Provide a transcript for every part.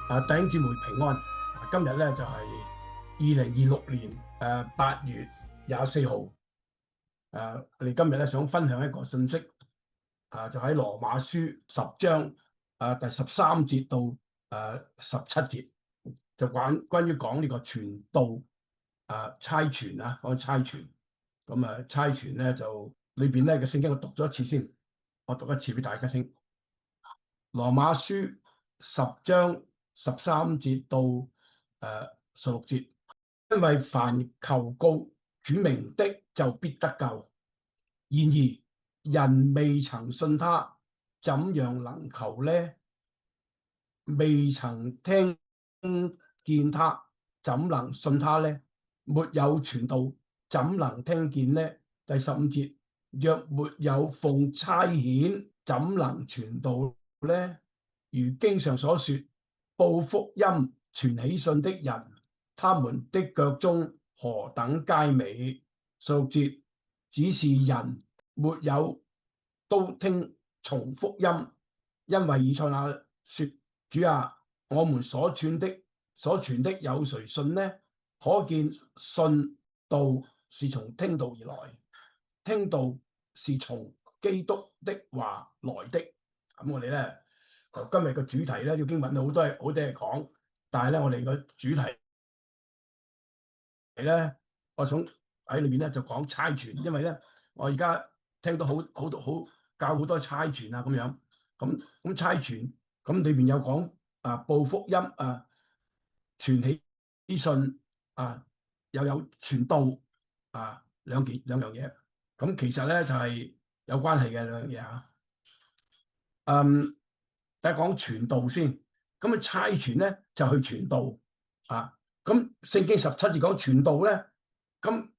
弟兄姊妹平安。今日咧就係2026年8月24號。我哋今日咧想分享一個信息，就喺羅馬書10章第13節到17節，就關於講呢個傳道差傳啊，講差傳。咁差傳咧就裏邊咧嘅聖經我讀咗一次先，我讀一次俾大家聽。羅馬書10章13節到16節，因為凡求告主名的就必得救，然而人未曾信他，怎樣能求呢？未曾聽見他，怎能信他呢？沒有傳道，怎能聽見呢？第15節，若沒有奉差遣，怎能傳道呢？如經上所說，報福音傳喜信的人，他們的腳蹤何等佳美。16節，只是人沒有都聽從福音，因為以賽亞說：主啊，我們所傳的有誰信呢？可見信道是從聽道而來，聽道是從基督的話來的。咁我哋咧就今日嘅主題咧，要經文好多嘢講，但係咧我哋個主題咧，我想喺裏邊咧就講差傳，因為咧我而家聽到好教好多差傳啊咁樣，咁差傳咁裏邊有講報福音傳喜信又有傳道兩樣嘢，咁其實咧就係有關係嘅兩樣嘢啊。第一講傳道先，咁差傳咧就去傳道咁聖經17節講傳道咧，咁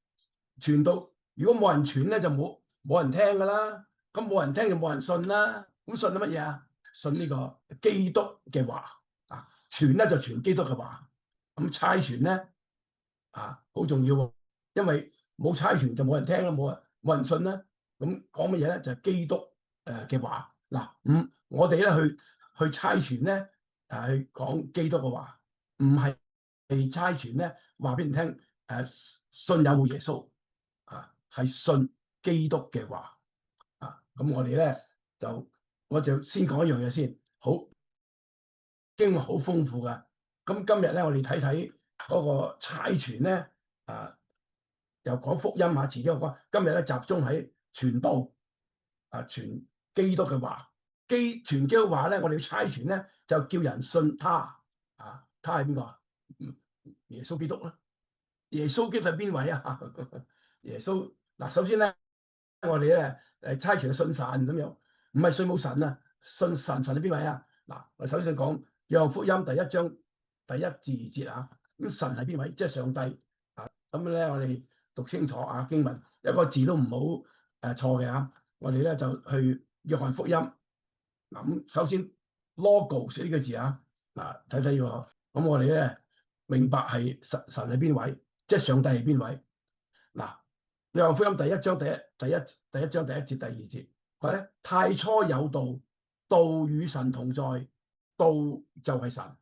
傳道如果冇人傳咧就冇人聽噶啦，咁冇人聽就冇人信啦。咁信乜嘢啊？信呢個基督嘅話傳咧就傳基督嘅話。咁差傳咧好重要喎，因為冇差傳就冇人聽啦，冇人信啦。咁講乜嘢咧？就係基督嘅話。我哋咧去差傳咧去講基督嘅話，唔係差傳咧話俾人聽信有冇耶穌係信基督嘅話咁我哋咧我就先講一樣嘢先，經文好豐富噶。咁今日咧我哋睇睇嗰個差傳咧又講福音遲啲我講。今日咧集中喺傳道傳基督嘅話。傳基督嘅話咧，我哋要差傳咧就叫人信他他係邊個啊？耶穌基督啦。耶穌基督係邊位啊？耶穌首先咧我哋咧差傳信神咁樣，唔係信冇神啊，信神。神係邊位啊？我首先講約翰福音第1章第1至2節咁神係邊位？即係上帝咁咧我哋讀清楚經文，一個字都唔好錯嘅我哋咧就去約翰福音。咁首先 logos 呢個字睇睇喎。咁我哋咧明白係神係邊位，即係上帝係邊位。約翰福音第1章第一章第1節第2節話咧，太初有道，道與神同在，道就係神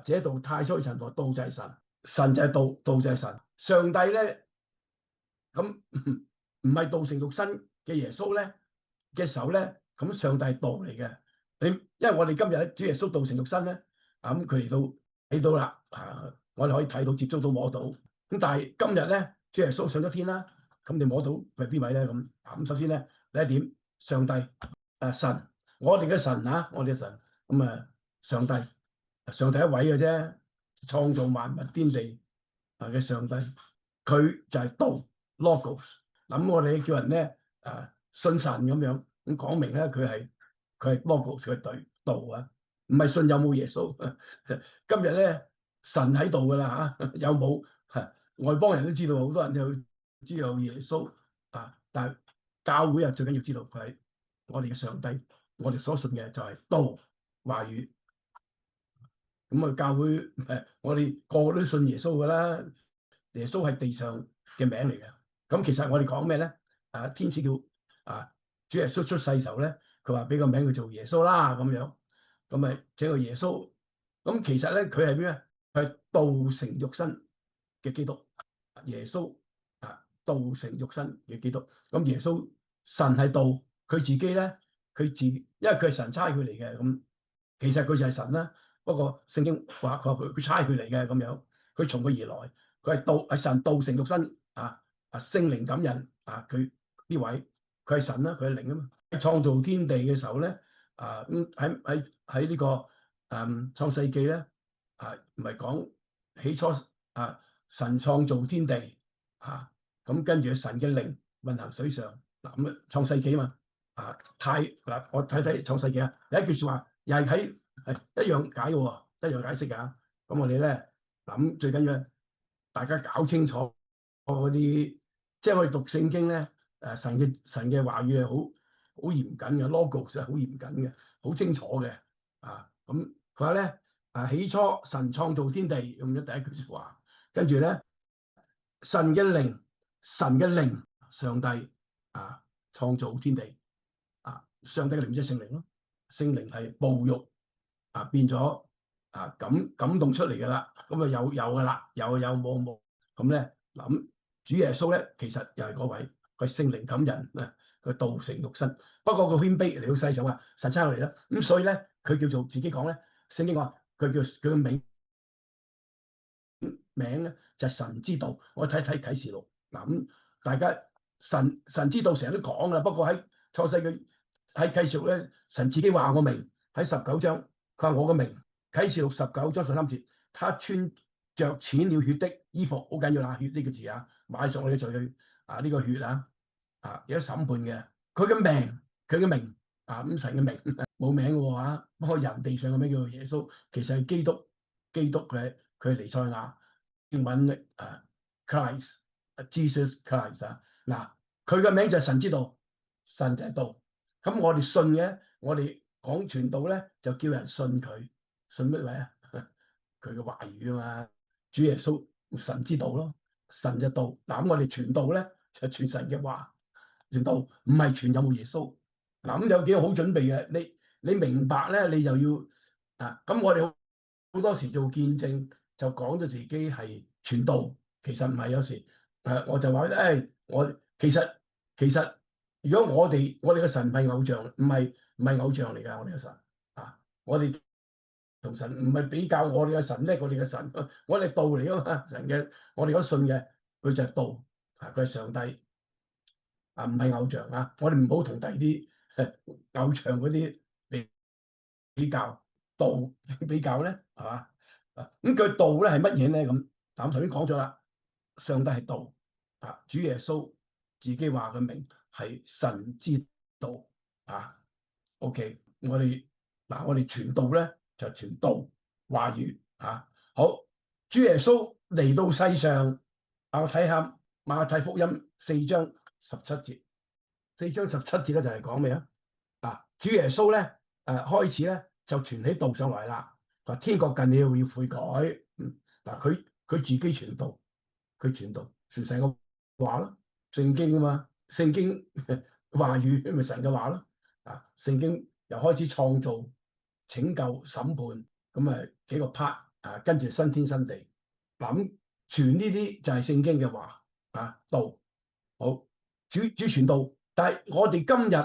這道太初與神同在，道就係神，神就係道，道就係神。上帝咧咁唔係道成肉身嘅耶穌咧嘅時候咧，咁上帝係道嚟嘅。因為我哋今日主耶穌道成肉身咧咁佢嚟到睇到啦我哋可以睇到、接觸到、摸到。咁但係今日咧主耶穌上咗天啦，咁你摸到佢係邊位咧？咁首先咧第一點，上帝神，我哋嘅神我哋嘅神咁上帝一位嘅啫，創造萬物天地嘅上帝，佢就係道 logos。咁我哋叫人咧信神咁樣，咁講明咧佢係 logos 嘅道唔係信有冇耶穌。今日咧神喺度噶啦有冇外邦人都知道，好多人都知道耶穌但係教會最緊要知道佢係我哋嘅上帝，我哋所信嘅就係道話語。咁教會我哋個個都信耶穌噶啦，耶穌係地上嘅名嚟嘅。咁其實我哋講咩咧？天使叫主耶穌出世嘅時候咧，佢話俾個名佢做耶穌啦咁樣。咁請個耶穌咁其實咧，佢係咩？佢係道成肉身嘅基督，耶穌道成肉身嘅基督。咁耶穌神係道，佢自己咧，因為佢係神差佢嚟嘅，咁其實佢就係神啦。不過聖經話佢差佢嚟嘅咁樣，佢從佢而來，佢係神道成肉身聖靈感人佢呢位佢係神啦，佢係靈啊嘛。喺創造天地嘅時候咧，咁喺呢個創世記咧唔係講起初神創造天地咁跟住神嘅靈運行水上咁創世記嘛我睇創世記有一句説話又係一樣解嘅喎，一樣解釋㗎。咁我哋咧咁最緊要大家搞清楚嗰啲，即係我哋讀聖經咧神嘅話語係好嚴謹嘅 ，logos 係好嚴謹嘅，好清楚嘅咁佢話咧起初神創造天地咁樣第一句説話，跟住咧神嘅靈，上帝創造天地上帝嘅靈即係聖靈咯，聖靈係哺育變咗感動出嚟㗎啦，咁啊有㗎啦，有冇咁咧嗱主耶穌咧其實又係嗰位，佢聖靈感人佢道成肉身，不過個謙卑嚟到世上神差佢嚟啦，咁所以咧佢叫做自己講咧，聖經話佢嘅名咧就係神之道。我睇啟示錄咁大家神之道成日都講啦，不過喺創世記喺啟示錄咧，神自己話我名喺19章，佢話我嘅名啟示錄19章13節，他穿着濺了血的衣服，好緊要啦，血呢個字買上我哋罪去呢個血有審判嘅，佢嘅名咁神嘅名冇名嘅喎不過人地上嘅名叫做耶穌，其實係基督佢係彌賽亞。英文Christ，Jesus Christ 佢嘅名就係神之道，神就係道。咁我哋信嘅，我哋講傳道咧，就叫人信佢，信乜位佢嘅話語嘛，主耶穌神之道咯，神就道。咁我哋傳道咧就傳神嘅話，傳道唔係傳有冇耶穌。咁有幾個好準備嘅，你明白咧，你就要咁我哋好多時做見證。就講咗自己係傳道，其實唔係，有時我就話我其實如果我哋嘅神唔係偶像，唔係偶像嚟㗎，我哋嘅神我哋同神唔係比較我哋嘅神咧，我哋嘅神，我哋道嚟㗎嘛，神嘅我哋嗰信嘅佢就係道佢係上帝唔係偶像我哋唔好同第二啲偶像嗰啲比較道比較咧係嘛？咁佢道咧係乜嘢咧？咁頭先講咗啦，上帝係道主耶穌自己話嘅名係神之道OK，我哋傳道咧就傳道話語好，主耶穌嚟到世上我睇下馬太福音4章17節，4章17節咧就係講咩主耶穌咧開始咧就傳起道上來啦。天國近了要悔改，佢自己傳道，傳神嘅話咯，聖經嘛，聖經話語咪神嘅話咯，聖經又開始創造、拯救、審判，咁幾個 part 跟住新天新地，咁傳呢啲就係聖經嘅話道，好主傳道，但係我哋今日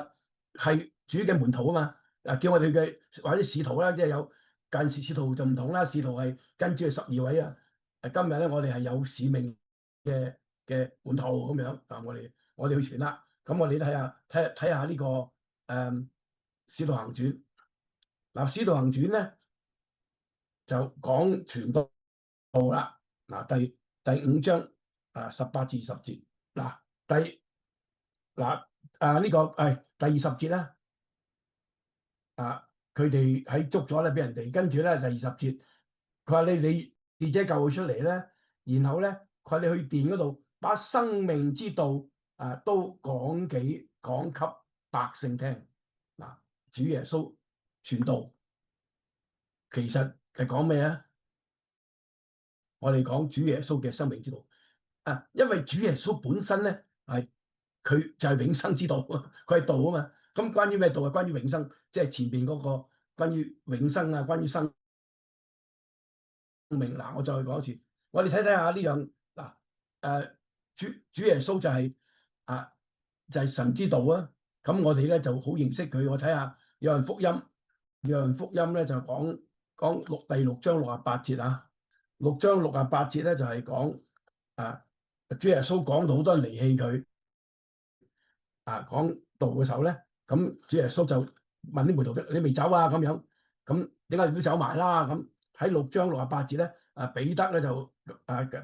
係主嘅門徒嘛，叫我哋嘅或者使徒啦，即係有。近時使徒就唔同啦，使徒係跟住12位今日咧我哋係有使命嘅門徒咁樣我哋去傳啦。咁我哋睇下呢個使徒行傳使徒行傳咧就講傳道啦第5章18至20節呢個第20節啦佢哋喺捉咗咧，俾人哋跟住咧第20節，佢話你使者救佢出嚟咧，然後咧佢話你去殿嗰度把生命之道都講給百姓聽主耶穌傳道其實係講咩我哋講主耶穌嘅生命之道因為主耶穌本身咧佢就係永生之道，佢係道啊嘛。咁關於咩道關於永生，即係前邊嗰個關於永生關於生命。嗱，我再講一次，我哋睇睇下呢樣嗱，主耶穌就係就係神之道啊。咁我哋咧就好認識佢。我睇下約翰福音，約翰福音咧就講第6章68節啊。6章68節咧就係講主耶穌講到好多人離棄佢講道嘅時候咧，咁主耶穌就問啲門徒：你未走啊？咁樣，咁點解你都走埋啦？咁喺6章68節咧，彼得咧就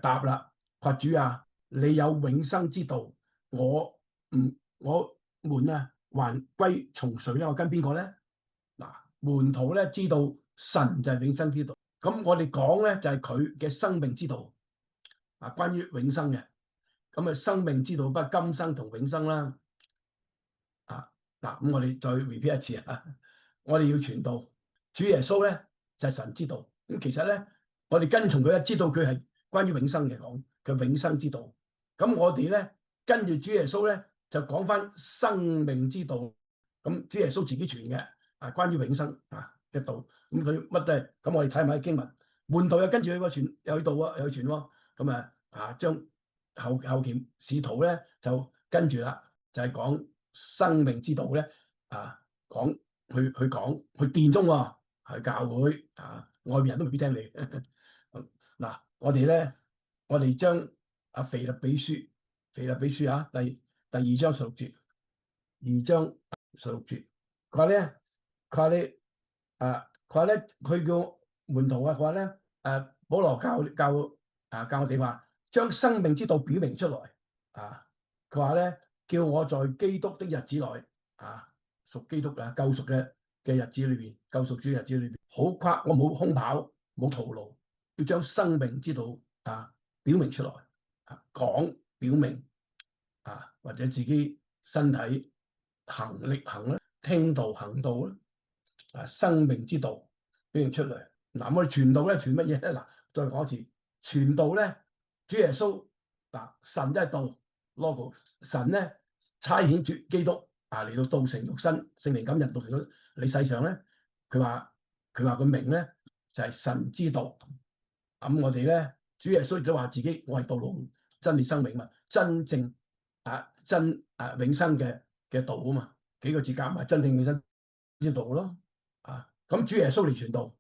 答啦，話主啊，你有永生之道，我們還歸從誰咧？我跟邊個咧？嗱，門徒咧知道神就係永生之道，咁我哋講咧就係佢嘅生命之道關於永生嘅。咁生命之道不今生同永生啦。咁我哋再 repeat 一次我哋要傳道，主耶穌咧就係神之道。咁其實咧，我哋跟從佢咧，知道佢係關於永生嘅，講佢永生之道。咁我哋咧跟住主耶穌咧，就講翻生命之道。咁主耶穌自己傳嘅關於永生嘅道。咁佢乜都係。咁我哋睇埋經文，門徒又跟住佢個傳，又去道啊，又去傳喎。咁將後期使徒咧就跟住啦，就係講生命之道咧講去殿中喎，去教會外面人都未必聽你。嗱，我哋將腓立比書第2章16節，2章16節，佢話咧佢叫門徒佢話咧保羅教我哋話將生命之道表明出來佢話咧叫我在基督的日子內屬基督救贖嘅日子裏邊，救贖主日子裏邊，好誇我冇空跑冇徒勞，要將生命之道表明出來講表明或者自己身體力行啦，聽道行道啦生命之道表現出嚟。我哋傳道咧傳乜嘢咧？再講一次，傳道咧，主耶穌神都係道 logo， 神咧差遣主基督嚟到道成肉身，聖靈感人道成咗你世上咧。佢話個名咧就係神之道。咁我哋咧，主耶穌亦都話自己我係道路真理生命嘛，真正永生嘅道啊嘛，幾個字夾埋真正永生之道咯。咁主耶穌嚟傳道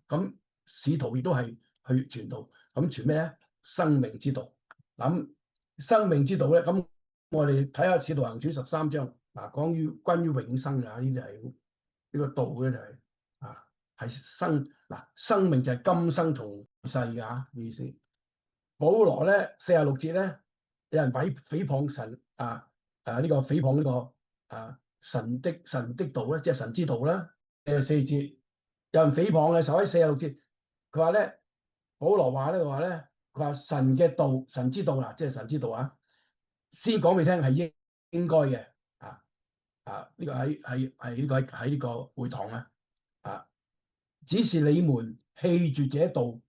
咁使徒亦都係去傳道。咁傳咩咧？生命之道。咁生命之道咧，咁我哋睇下《使徒行傳》13章關於永生呢啲係呢個道咧，就係係生命就係今生同世嘅意思。保羅咧46節咧，有人誹謗神呢個誹謗呢個神的道咧，即係神之道啦。4節有人誹謗嘅時候喺46節，佢話咧保羅話咧佢話神嘅道神之道即係神之道先講俾你聽係應該嘅呢個喺呢個會堂只是你們棄絕這道，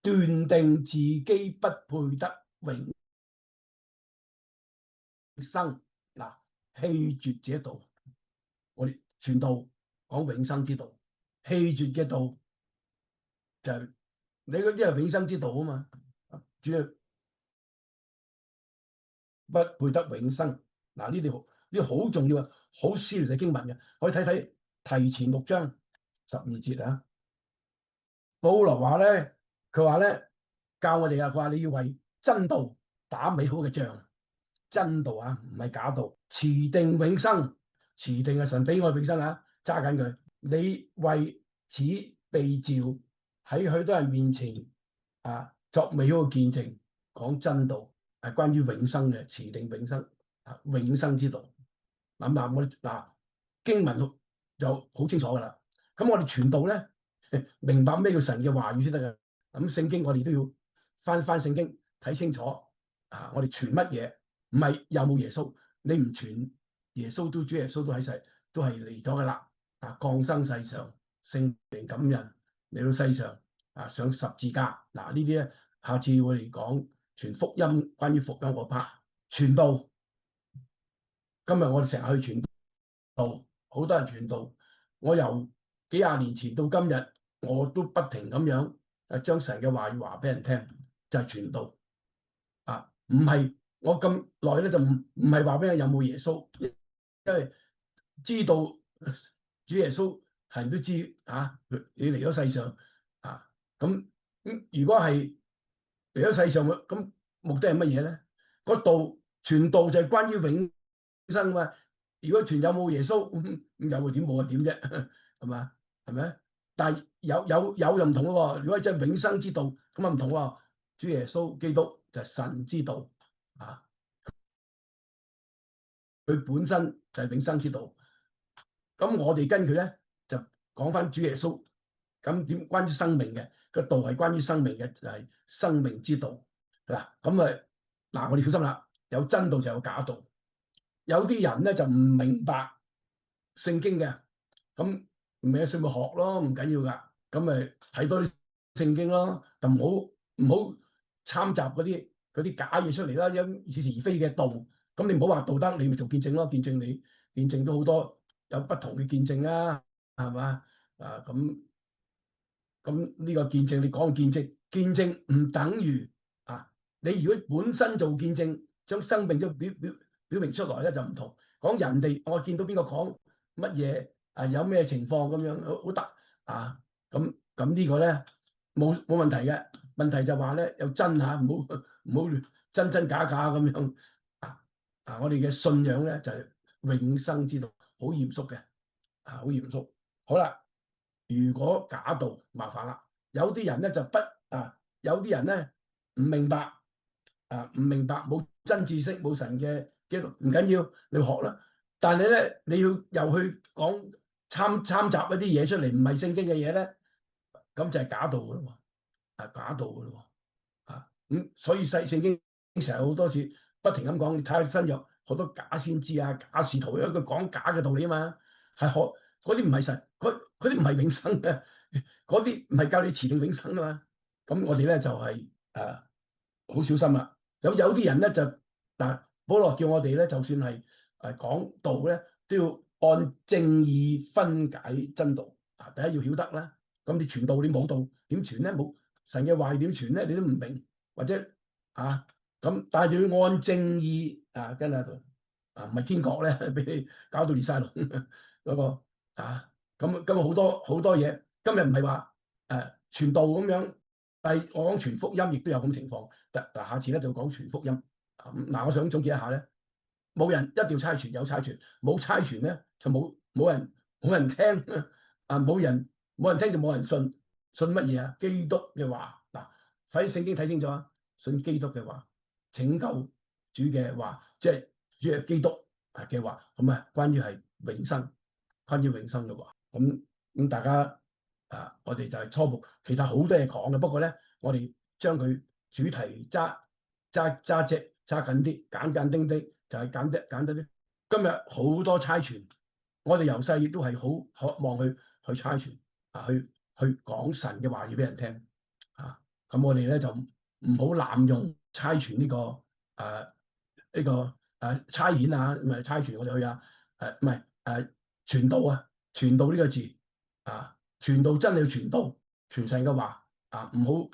斷定自己不配得永生。棄絕這道，我哋傳道講永生之道，棄絕嘅道就係你嗰啲係永生之道啊嘛，主要不配得永生。呢啲好重要好鮮烈嘅經文嘅，可以睇提前6章12節保羅話咧，佢話咧教我哋佢話你要為真道打美好嘅仗，真道唔係假道，持定永生，持定係神俾我永生揸緊佢。你為此被召喺許多人面前作美好嘅見證，講真道係關於永生嘅，持定永生永生之道。我經文就好清楚噶啦。咁我哋傳道咧，明白咩叫神嘅話語先得㗎。咁聖經我哋都要翻聖經睇清楚我哋傳乜嘢，唔係有冇耶穌。你唔傳耶穌主耶穌都喺世，都係嚟咗噶啦降生世上，聖靈感人嚟到世上上十字架呢啲咧，下次我哋講傳福音，關於福音嗰 part 傳道。今日我哋成日去傳道，好多人傳道。我由幾廿年前到今日，我都不停咁樣將神嘅話語話俾人聽，就係傳道啊！唔係我咁耐咧就唔係話俾人有冇耶穌，因為知道主耶穌係人都知啊，你嚟咗世上啊，咁如果係嚟咗世上咁目的係乜嘢咧？個道傳道就係關於永生嘛。如果傳有冇耶穌，有會點冇啊點啫，係嘛？係咪？但係有就唔同咯。如果真係永生之道，咁啊唔同喎。主耶穌基督就係神之道啊，佢本身就係永生之道。咁我哋跟佢咧就講翻主耶穌。咁點關於生命嘅個道係關於生命嘅，就係生命之道嗱。咁我哋小心啦，有真道就有假道。有啲人咧就唔明白聖經嘅，咁唔明嘅書咪學咯，唔緊要噶。咁咪睇多啲聖經咯，就唔好參雜嗰啲假嘢出嚟啦，因似是而非嘅道。咁你唔好話道德，你咪做見證咯，見證都好多有不同嘅見證啊，係嘛？咁呢個見證，你講見證唔等於你如果本身做見證，將生命都表明出來咧就唔同。講人哋我見到邊個講乜嘢有咩情況咁樣好得咁呢個咧冇問題嘅。問題就話咧有真唔好真假咁樣我哋嘅信仰咧就係永生之道，好嚴肅嘅好嚴肅。好啦，如果假道麻煩啦，有啲人咧就有啲人咧唔明白唔明白，冇真知識，冇神嘅基督，唔緊要，你學啦。但係咧你要又去講參雜一啲嘢出嚟，唔係聖經嘅嘢咧，咁就係假道嘅咯假道嘅咯咁所以聖經成日好多次不停咁講，你睇下新約好多假先知假使徒，有一個講假嘅道理啊嘛，係學嗰啲唔係神，嗰啲唔係永生嘅，嗰啲唔係教你持定永生啊嘛。咁我哋咧就係好小心啦。有啲人咧就保羅叫我哋咧，就算係講道咧，都要按正義分解真道第一要曉得啦。咁你傳道你冇道點傳咧？冇神嘅話點傳咧？你都唔明，或者咁，但係就要按正義跟喺度唔係天國咧，俾你搞到裂晒龍嗰個咁好多嘢。今日唔係話傳道咁樣，但係我講傳福音亦都有咁情況。下次咧就講傳福音我想總結一下咧，冇人一定要差傳，有差傳，冇差傳咧就冇人聽冇人聽就冇人信。信乜嘢啊？基督嘅話喺聖經睇清楚信基督嘅話，拯救主嘅話，即係主係基督嘅話，咁關於係永生，關於永生嘅話，咁大家我哋就係初步，其他好多嘢講嘅。不過咧，我哋將佢主題揸緊啲，簡丁啲，就係簡單啲。今日好多差傳，我哋由細亦都係好渴望去差傳去講神嘅話語俾人聽咁我哋咧就唔好濫用差傳呢個差遣唔係差傳我哋去唔係傳道傳道呢個字傳道真係要傳道傳神嘅話唔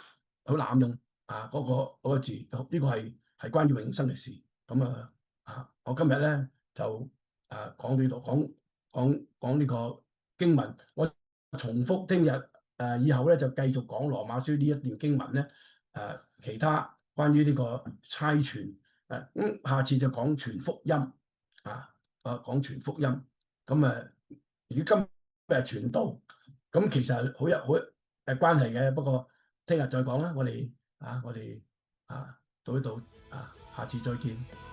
好濫用嗰個字。呢個係關於永生嘅事。咁我今日咧就講到呢度，講呢個經文。我重複聽日以後咧就繼續講羅馬書呢一段經文咧其他關於呢個差傳下次就講傳福音講傳福音。咁如果今日傳道咁其實好有關係嘅。不過聽日再講啦。我哋到呢度下次再見。